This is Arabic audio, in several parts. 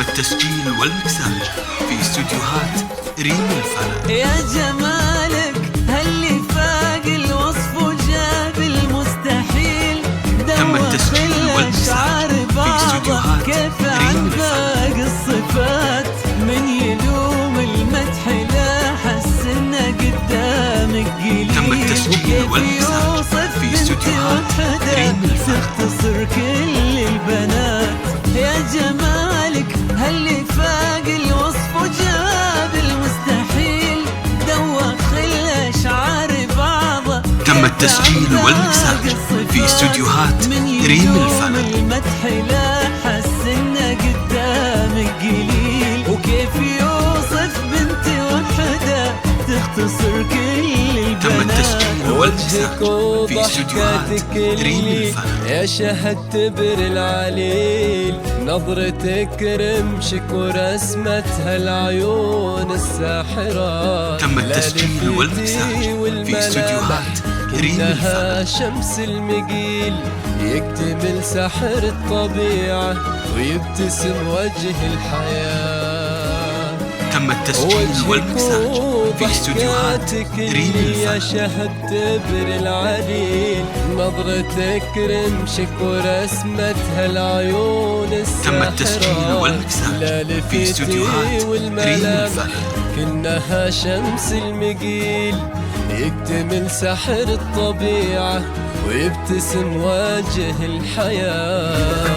التسجيل والمكساج في استوديوهات ريم الفلك. يا جمالك هاللي فاق الوصف وجاب المستحيل. تم التسجيل والمكساج في استوديوهات كيف ريم عن الفلك. باقي الصفات من يلوم المدح لا حس انه قدامك قليل. تم التسجيل والمكساج في استوديوهات ريم الفلك. تختصر كل البنات. يا جمالك هاللي فاق الوصف وجاب المستحيل. دوخ الاشعار بعضه. تم التسجيل والمكساج في استوديوهات ريم الفلك. المدح لا حس انه قدامك قليل. وكيف يوصف بنت وحده تختصر كل البنات. تم التسجيل والمكساج في استوديوهات ريم الفلك. يا شهد تبر العليل. نظرتك رمشك ورسمتها العيون الساحرة. تم التسجيل والمكساج في استوديوهات ريم إنها الفلك. شمس المقيل يكتمل سحر الطبيعة ويبتسم وجه الحياة. تم التسجيل والمكساج في استوديوهات ريم يا الفلك. شهد تبر العليل. نظرتك رمشك ورسمتها العيون الساحرة. تم التسجيل والمكساج في استوديوهات ريم الفلك. كأنها شمس المقيل يكتمل سحر الطبيعة ويبتسم وجه الحياة.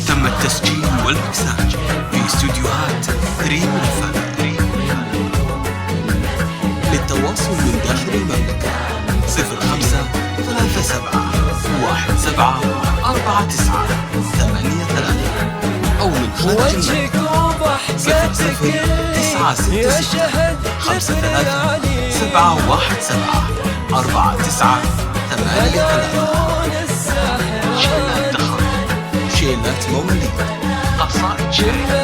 تم التسجيل والمكساج في استوديوهات ريم الفلك. للتواصل من داخل المملكة 05 37 17 49 83 أو من خارج وجهك المملكة وضحكتك يا شهد تبر العليل. 717 49 83. شيلات الساحرة، شيلات تخرج، شيلات مواليد، قصائد شعر،